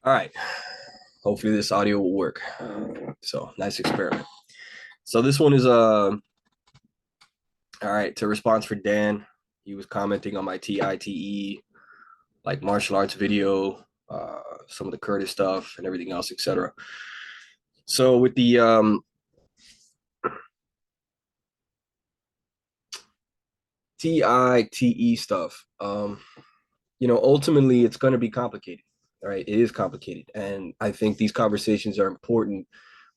All right. Hopefully this audio will work. So nice experiment. So this one is all right, to response for Dan. He was commenting on my TITE like martial arts video, some of the Kurtis stuff and everything else, etc. So with the TITE stuff, ultimately it's going to be complicated. All right, it is complicated, and I think these conversations are important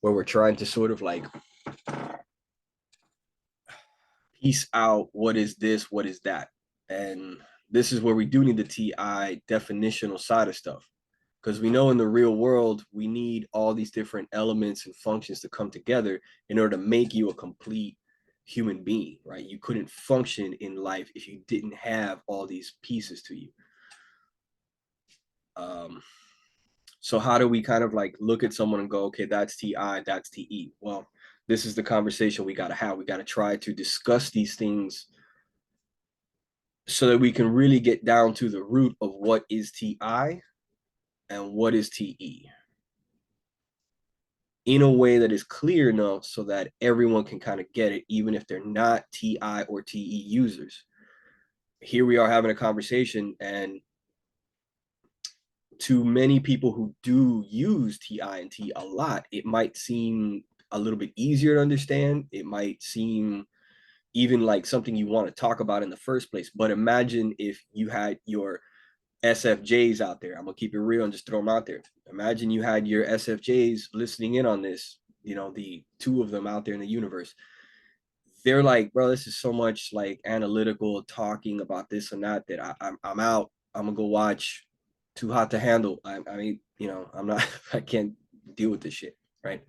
where we're trying to sort of like piece out what is this, what is that. And this is where we do need the TI definitional side of stuff. Because we know in the real world, we need all these different elements and functions to come together in order to make you a complete human being, right? You couldn't function in life if you didn't have all these pieces to you. Um, so how do we kind of like look at someone and go, okay, that's TI, that's TE? Well, this is the conversation we got to have. We got to try to discuss these things so that we can really get down to the root of what is TI and what is TE in a way that is clear enough so that everyone can kind of get it, even if they're not TI or TE users. Here we are having a conversation, and to many people who do use TI and T a lot, it might seem a little bit easier to understand. It might seem even like something you want to talk about in the first place. But imagine if you had your SFJs out there. I'm gonna keep it real and just throw them out there. Imagine you had your SFJs listening in on this, the two of them out there in the universe. They're like, bro, this is so much like analytical talking about this and that I'm out. I'm gonna go watch Too Hot to Handle. I mean, I'm not, I can't deal with this shit, right?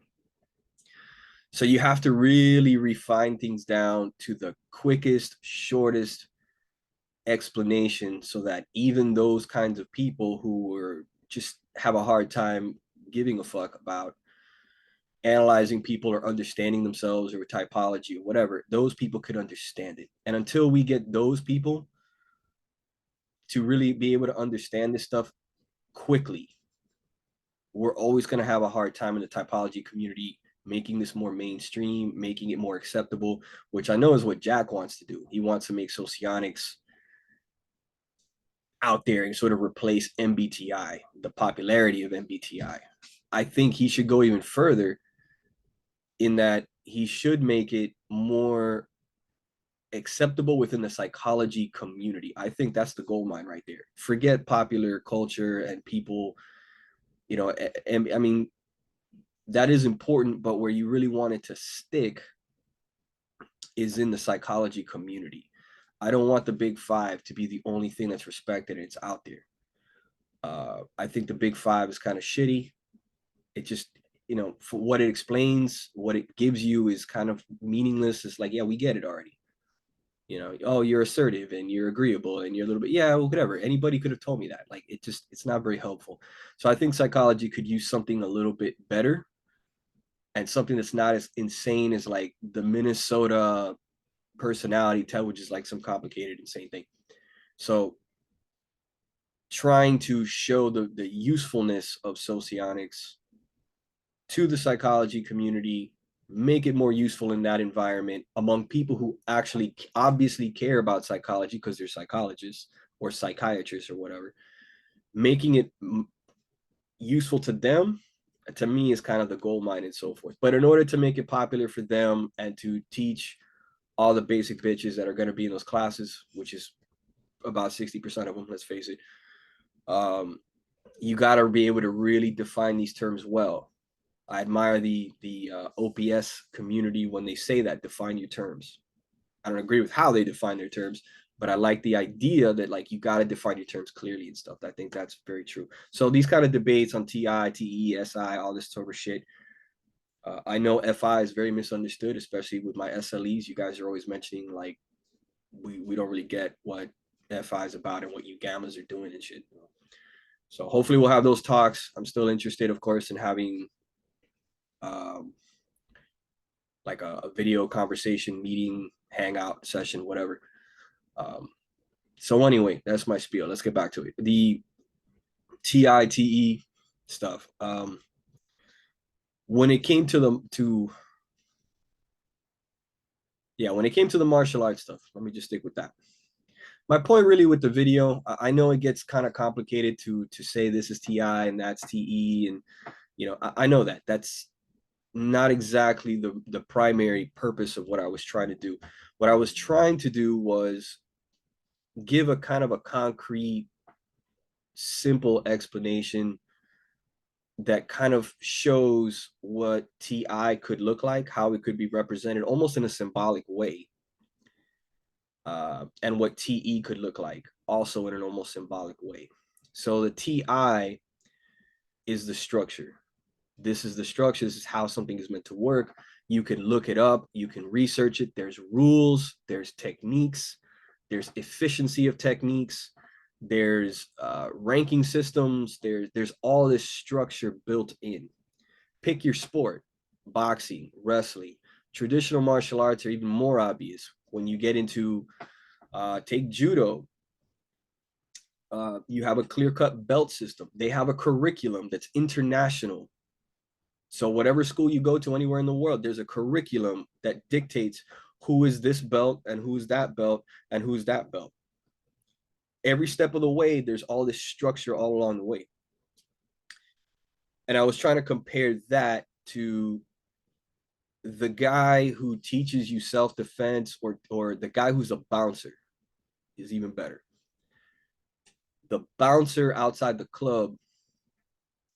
So you have to really refine things down to the quickest, shortest explanation so that even those kinds of people who were just have a hard time giving a fuck about analyzing people or understanding themselves or typology or whatever, those people could understand it. And until we get those people to really be able to understand this stuff quickly, we're always going to have a hard time in the typology community making this more mainstream, making it more acceptable, which I know is what Jack wants to do. He wants to make Socionics out there and sort of replace MBTI, the popularity of MBTI. I think he should go even further in that he should make it more acceptable within the psychology community. I think that's the gold mine right there. Forget popular culture and people, and I mean, that is important, but where you really want it to stick is in the psychology community. I don't want the big five to be the only thing that's respected and it's out there. I think the big five is kind of shitty. It just, for what it explains, what it gives you is kind of meaningless. It's like, yeah, we get it already. Oh, you're assertive and you're agreeable and you're a little bit, yeah, well, whatever. Anybody could have told me that. Like, it's not very helpful. So I think psychology could use something a little bit better and something that's not as insane as like the Minnesota personality test, which is like some complicated, insane thing. So trying to show the usefulness of socionics to the psychology community, make it more useful in that environment among people who actually obviously care about psychology because they're psychologists or psychiatrists or whatever, making it useful to them, to me, is kind of the gold mine and so forth. But in order to make it popular for them and to teach all the basic bitches that are going to be in those classes, which is about 60% of them, let's face it, you got to be able to really define these terms well. I admire the OPS community when they say that, define your terms. I don't agree with how they define their terms, but I like the idea that like you got to define your terms clearly and stuff. I think that's very true. So these kind of debates on TI, TE, SI, all this sort of shit. I know FI is very misunderstood, especially with my SLEs. You guys are always mentioning like we don't really get what FI is about and what you gammas are doing and shit. So hopefully we'll have those talks. I'm still interested, of course, in having um, like a video conversation, meeting, hangout session, whatever. Um, so anyway, that's my spiel. Let's get back to it. The TITE. stuff. When it came to when it came to the martial arts stuff, let me just stick with that. My point really with the video, I know it gets kind of complicated to say this is TI and that's TE, and I know that that's not exactly the primary purpose of what I was trying to do. What I was trying to do was give a kind of a concrete, simple explanation that kind of shows what TI could look like, how it could be represented almost in a symbolic way, and what TE could look like also in an almost symbolic way. So the TI is the structure. This is the structure. This is how something is meant to work. You can look it up. You can research it. There's rules. There's techniques. There's efficiency of techniques. There's ranking systems. There's all this structure built in. Pick your sport: boxing, wrestling. Traditional martial arts are even more obvious. When you get into take judo, you have a clear-cut belt system. They have a curriculum that's international. So whatever school you go to anywhere in the world, there's a curriculum that dictates who is this belt and who's that belt and who's that belt. Every step of the way, there's all this structure all along the way. And I was trying to compare that to the guy who teaches you self-defense, or the guy who's a bouncer is even better. The bouncer outside the club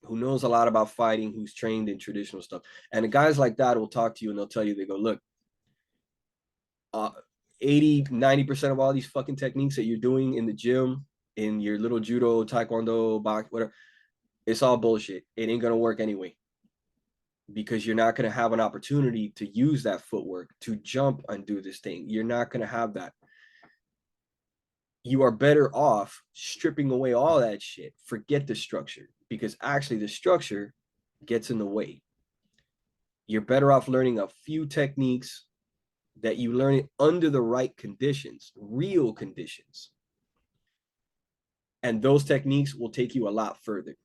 who knows a lot about fighting, who's trained in traditional stuff. And the guys like that will talk to you and they'll tell you, they go, look, 80-90% of all these fucking techniques that you're doing in the gym, in your little judo, taekwondo, box, whatever, it's all bullshit. It ain't gonna work anyway, because you're not gonna have an opportunity to use that footwork to jump and do this thing. You're not gonna have that. You are better off stripping away all that shit. Forget the structure, because actually the structure gets in the way. You're better off learning a few techniques that you learn it under the right conditions, real conditions. And those techniques will take you a lot further.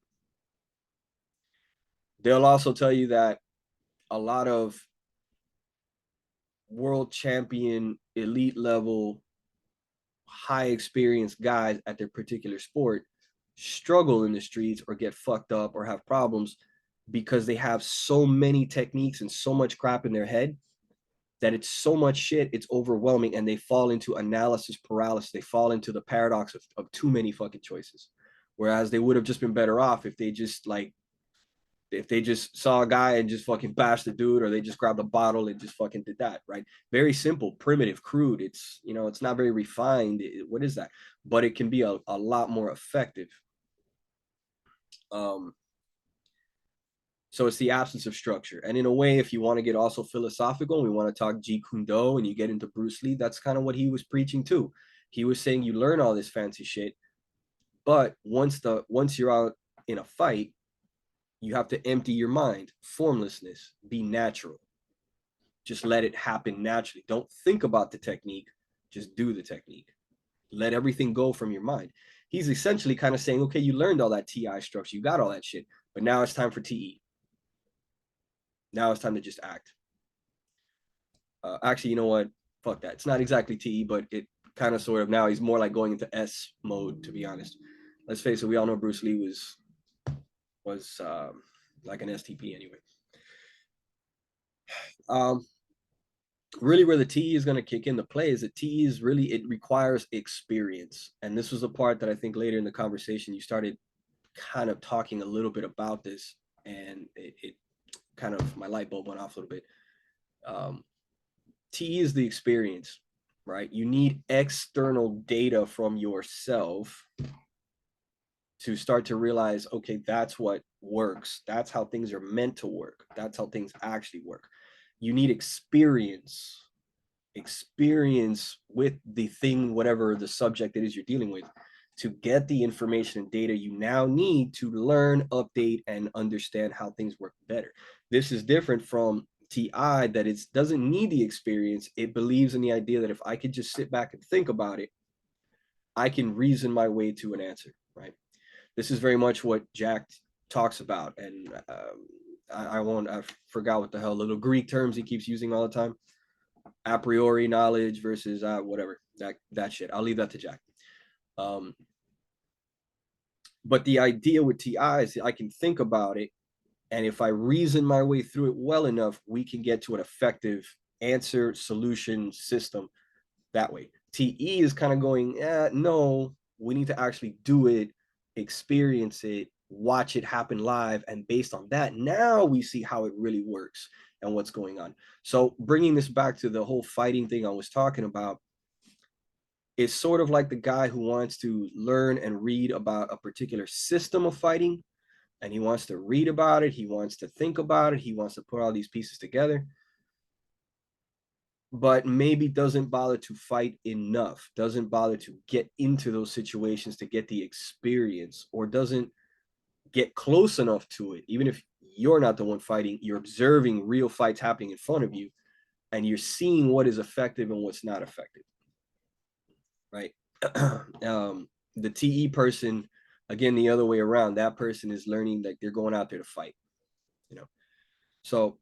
They'll also tell you that a lot of world champion, elite level, high experienced guys at their particular sport struggle in the streets or get fucked up or have problems because they have so many techniques and so much crap in their head that it's so much shit, it's overwhelming, and they fall into analysis paralysis. They fall into the paradox of too many fucking choices. Whereas they would have just been better off if they just saw a guy and just fucking bashed the dude, or they just grabbed a bottle and just fucking did that, right? Very simple, primitive, crude. It's, it's not very refined. What is that? But it can be a lot more effective. So it's the absence of structure. And in a way, if you want to get also philosophical, we want to talk Jeet Kune Do and you get into Bruce Lee, that's kind of what he was preaching too. He was saying you learn all this fancy shit, but once you're out in a fight, you have to empty your mind, formlessness, be natural. Just let it happen naturally. Don't think about the technique, just do the technique. Let everything go from your mind. He's essentially kind of saying, okay, you learned all that TI structure, you got all that shit, but now it's time for TE. Now it's time to just act. Actually, you know what? Fuck that. It's not exactly TE, but it kind of sort of, now he's more like going into S mode, to be honest. Let's face it, we all know Bruce Lee was like an STP anyway. Really where the TE is going to kick into play is that TE is really, it requires experience. And this was a part that I think later in the conversation, you started kind of talking a little bit about this, and it kind of, my light bulb went off a little bit. TE is the experience, right? You need external data from yourself to start to realize, okay, that's what works. That's how things are meant to work. That's how things actually work. You need experience with the thing, whatever the subject it is you're dealing with, to get the information and data you now need to learn, update, and understand how things work better. This is different from TI, that it doesn't need the experience. It believes in the idea that if I could just sit back and think about it, I can reason my way to an answer, right? This is very much what Jack talks about. And I forgot what the hell little Greek terms he keeps using all the time. A priori knowledge versus whatever, that shit. I'll leave that to Jack. But the idea with TI is I can think about it, and if I reason my way through it well enough, we can get to an effective answer solution system that way. TE is kind of going, no, we need to actually do it, experience it, watch it happen live, and based on that, now we see how it really works and what's going on. So bringing this back to the whole fighting thing I was talking about, is sort of like the guy who wants to learn and read about a particular system of fighting, and he wants to read about it, he wants to think about it, he wants to put all these pieces together, but maybe doesn't bother to fight enough, doesn't bother to get into those situations to get the experience, or doesn't get close enough to it. Even if you're not the one fighting, you're observing real fights happening in front of you, and you're seeing what is effective and what's not effective, right? The TE person, again, the other way around, that person is learning, like they're going out there to fight, you know. So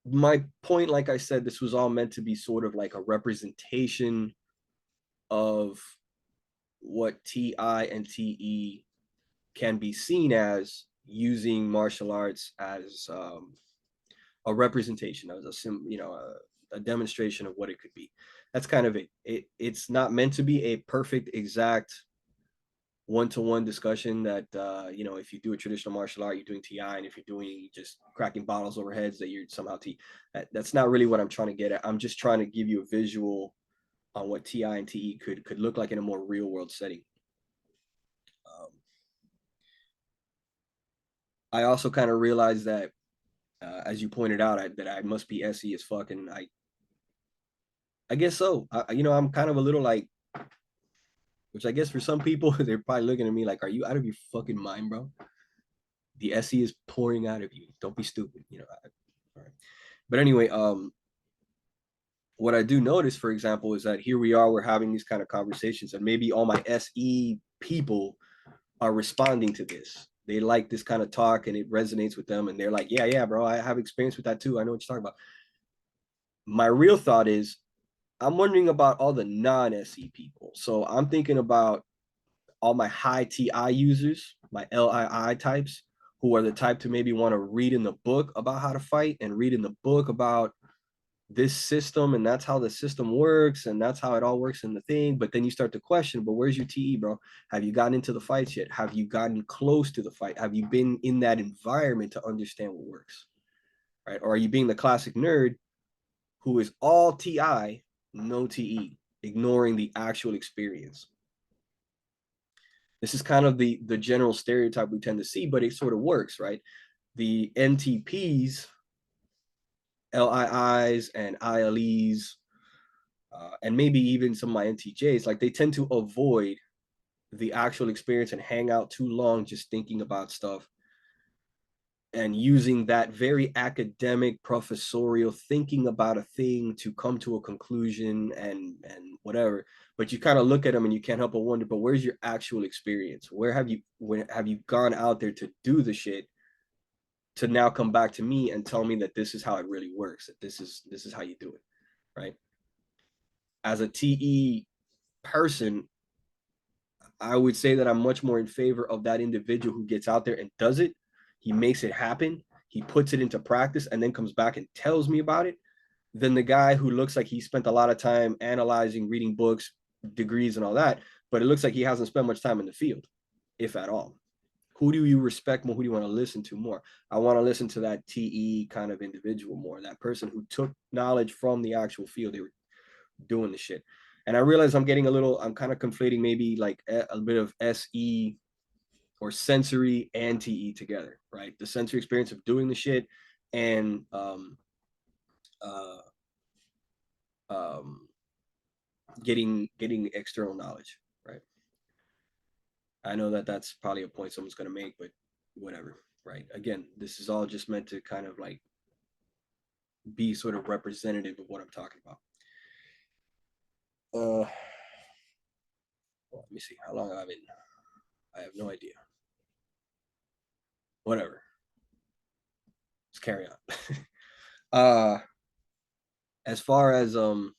my point, like I said, this was all meant to be sort of like a representation of what TI and TE can be seen as, using martial arts as a representation, as a demonstration of what it could be. That's kind of it. It's not meant to be a perfect, exact one-to-one discussion that if you do a traditional martial art, you're doing TI, and if you're doing just cracking bottles over heads, that you're somehow T. That's not really what I'm trying to get at. I'm just trying to give you a visual on what TI and TE could look like in a more real world setting. I also kind of realized that, as you pointed out, that I must be SE as fuck, and I guess so. I'm kind of a little like, which I guess for some people they're probably looking at me like, "Are you out of your fucking mind, bro? The SE is pouring out of you. Don't be stupid." All right. But anyway, what I do notice, for example, is that here we are, we're having these kind of conversations, and maybe all my SE people are responding to this. They like this kind of talk, and it resonates with them, and they're like, yeah, bro, I have experience with that too. I know what you're talking about. My real thought is, I'm wondering about all the non-SE people. So I'm thinking about all my high TI users, my LII types, who are the type to maybe want to read in the book about how to fight, and read in the book about this system, and that's how the system works, and that's how it all works in the thing. But then you start to question, but where's your TE, bro? Have you gotten into the fights yet? Have you gotten close to the fight? Have you been in that environment to understand what works, right? Or are you being the classic nerd who is all TI, no TE, ignoring the actual experience? This is kind of the general stereotype we tend to see, but it sort of works, right? The NTPs, LIIs, and ILEs, and maybe even some of my NTJs, like they tend to avoid the actual experience and hang out too long just thinking about stuff, and using that very academic, professorial thinking about a thing to come to a conclusion and whatever. But you kind of look at them and you can't help but wonder, but where's your actual experience? When have you gone out there to do the shit, to now come back to me and tell me that this is how it really works, that this is how you do it, right? As a TE person, I would say that I'm much more in favor of that individual who gets out there and does it. He makes it happen. He puts it into practice and then comes back and tells me about it, than the guy who looks like he spent a lot of time analyzing, reading books, degrees, and all that, but it looks like he hasn't spent much time in the field, if at all. Who do you respect more? Who do you want to listen to more? I want to listen to that TE kind of individual more, that person who took knowledge from the actual field. They were doing the shit. And I realize I'm kind of conflating maybe like a bit of SE or sensory and TE together, right? The sensory experience of doing the shit, and uh, um, getting external knowledge, right? I know that that's probably a point someone's going to make, but whatever, right? Again, this is all just meant to kind of like be sort of representative of what I'm talking about. Let me see, how long have I been? I have no idea. Whatever. Let's carry on. uh as far as the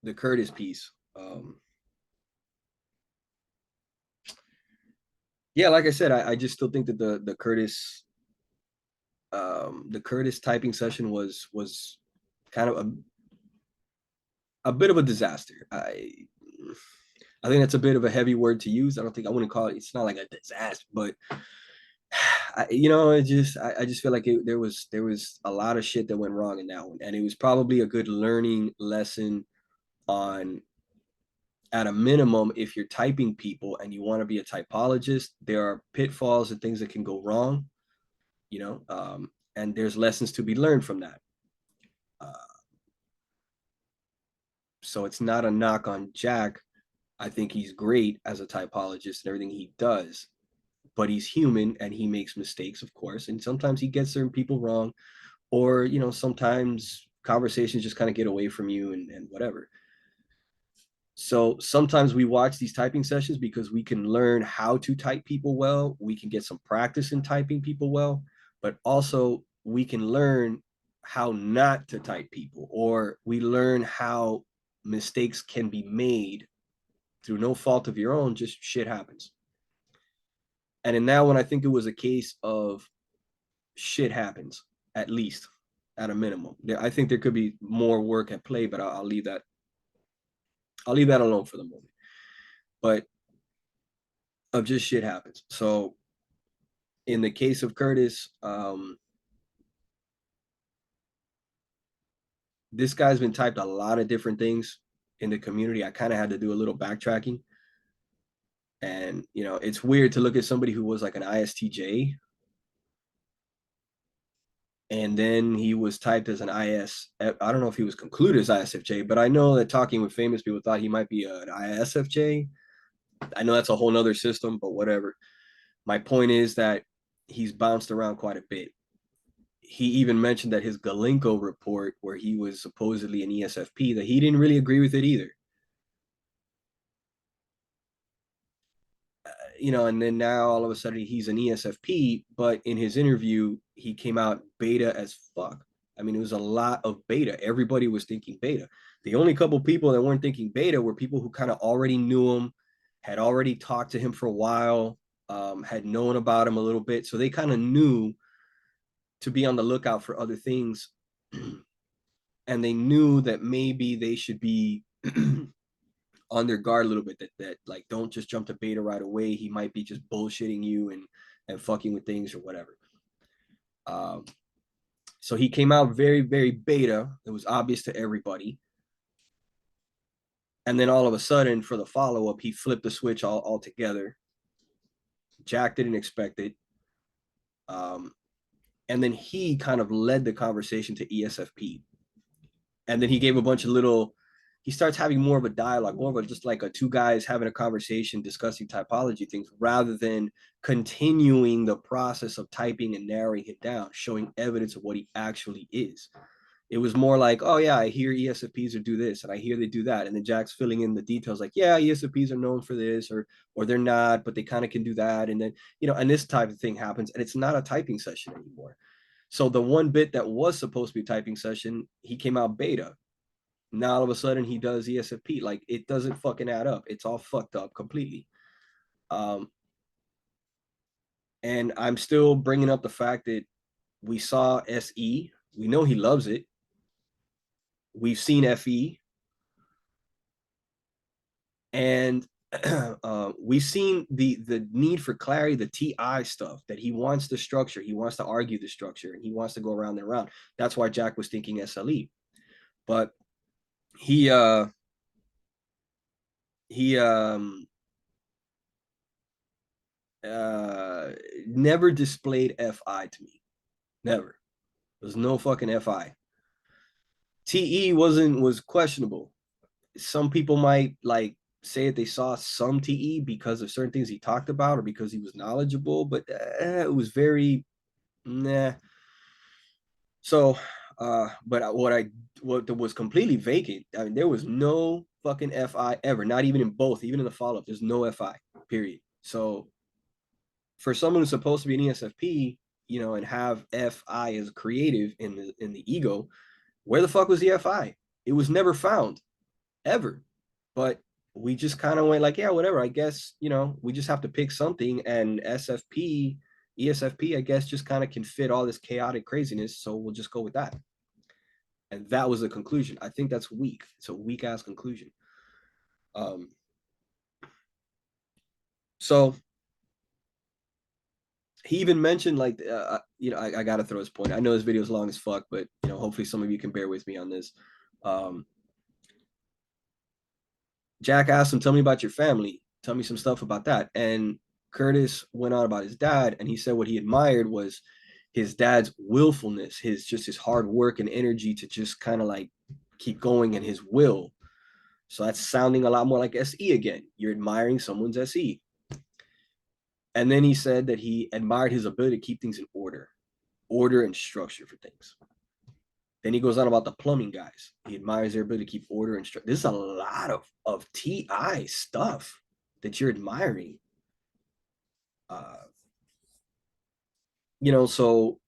Kurtis piece, yeah, like I said, I just still think that the Kurtis typing session was kind of a bit of a disaster. I think that's a bit of a heavy word to use. I don't think I wouldn't call it. It's not like a disaster, but I just feel like there was a lot of shit that went wrong in that one, and it was probably a good learning lesson on, at a minimum, if you're typing people and you want to be a typologist, there are pitfalls and things that can go wrong, and there's lessons to be learned from that. Uh, so it's not a knock on Jack. I think he's great as a typologist and everything he does, but he's human and he makes mistakes, of course, and sometimes he gets certain people wrong, or sometimes conversations just kind of get away from you and whatever. So sometimes we watch these typing sessions because we can learn how to type people well. We can get some practice in typing people well, but also we can learn how not to type people, or we learn how mistakes can be made through no fault of your own, just shit happens. And in that one, I think it was a case of shit happens, at least at a minimum. I think there could be more work at play, but I'll leave that. I'll leave that alone for the moment. But of just shit happens. So in the case of Kurtis, this guy's been typed a lot of different things in the community. I kind of had to do a little backtracking. And, it's weird to look at somebody who was like an ISTJ, and then he was typed as an IS. I don't know if he was concluded as ISFJ, but I know that talking with famous people thought he might be an ISFJ. I know that's a whole nother system, but whatever. My point is that he's bounced around quite a bit. He even mentioned that his Galenko report, where he was supposedly an ESFP, that he didn't really agree with it either. And then now all of a sudden he's an ESFP, but in his interview, he came out beta as fuck. I mean, it was a lot of beta. Everybody was thinking beta. The only couple people that weren't thinking beta were people who kind of already knew him, had already talked to him for a while, had known about him a little bit. So they kind of knew to be on the lookout for other things. And they knew that maybe they should be on their guard a little bit, that like, don't just jump to beta right away. He might be just bullshitting you and fucking with things or whatever. Um, so he came out very, very beta. It was obvious to everybody. And then all of a sudden, for the follow-up, he flipped the switch altogether. Jack didn't expect it. And then he kind of led the conversation to ESFP. And then he gave a bunch of he starts having more of a dialogue, more of a, just like a two guys having a conversation discussing typology things, rather than continuing the process of typing and narrowing it down, showing evidence of what he actually is. It was more like, oh yeah, I hear ESFPs do this, and I hear they do that, and then Jack's filling in the details, like, yeah, ESFPs are known for this, or they're not, but they kind of can do that, and then and this type of thing happens, and it's not a typing session anymore. So the one bit that was supposed to be a typing session, he came out beta. Now all of a sudden he does ESFP. Like, it doesn't fucking add up. It's all fucked up completely. Um, and I'm still bringing up the fact that we saw SE. We know he loves it. We've seen FE, and we've seen the need for clarity, the TI stuff, that he wants the structure. He wants to argue the structure, and he wants to go around and around. That's why Jack was thinking SLE, but he he never displayed FI to me. Never. There's no fucking FI. TE was questionable. Some people might like say that they saw some TE because of certain things he talked about or because he was knowledgeable, but it was very nah. So, but what was completely vacant. I mean, there was no fucking FI ever, not even in both, even in the follow-up. There's no FI, period. So for someone who's supposed to be an ESFP, you know, and have FI as creative in the ego, where the fuck was the FI? It was never found, ever. But we just kind of went like, yeah, whatever. I guess, you know, we just have to pick something, and SFP, ESFP, I guess, just kind of can fit all this chaotic craziness. So we'll just go with that. And that was the conclusion. I think that's weak. It's a weak ass conclusion. Um, so he even mentioned like, you know, I got to throw his point. I know this video is long as fuck, but you know, hopefully some of you can bear with me on this. Jack asked him, "Tell me about your family. Tell me some stuff about that." And Kurtis went on about his dad, and he said what he admired was his dad's willfulness, his hard work and energy to just kind of like keep going, and his will. So that's sounding a lot more like SE again. You're admiring someone's SE. And then he said that he admired his ability to keep things in order and structure for things. Then he goes on about the plumbing guys. He admires their ability to keep order and structure. This is a lot of TI stuff that you're admiring. You know, so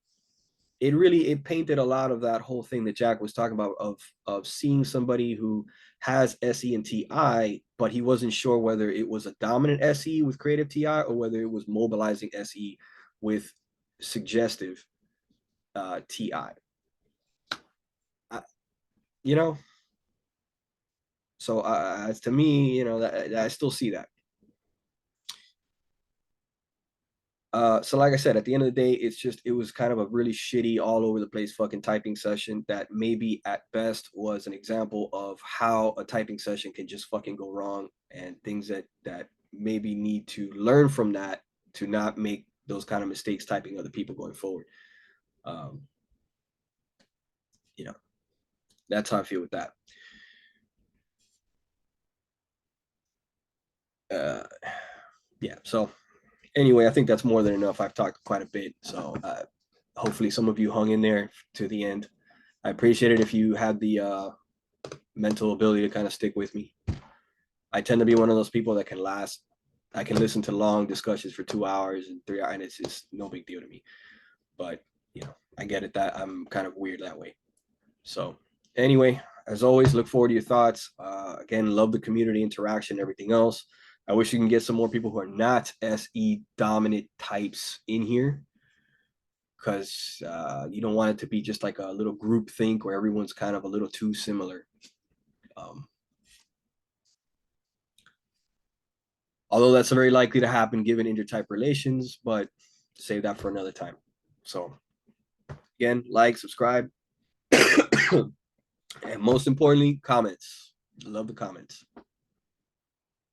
it painted a lot of that whole thing that Jack was talking about of seeing somebody who has SE and TI, but he wasn't sure whether it was a dominant SE with creative TI or whether it was mobilizing SE with suggestive TI. You know, so to me, you know, that I still see that. So like I said, at the end of the day, it was kind of a really shitty, all over the place fucking typing session that maybe at best was an example of how a typing session can just fucking go wrong, and things that maybe need to learn from that to not make those kind of mistakes typing other people going forward. You know, that's how I feel with that. Yeah. So anyway, I think that's more than enough. I've talked quite a bit, so hopefully some of you hung in there to the end. I appreciate it if you had the mental ability to kind of stick with me. I tend to be one of those people that can last. I can listen to long discussions for 2 hours and 3 hours, and it's just no big deal to me. But you know, I get it that I'm kind of weird that way. So anyway, as always, look forward to your thoughts. Again, love the community interaction, everything else. I wish you can get some more people who are not SE dominant types in here, because you don't want it to be just like a little group think where everyone's kind of a little too similar. Although that's very likely to happen given intertype relations, but save that for another time. So again, like, subscribe, and most importantly, comments. I love the comments.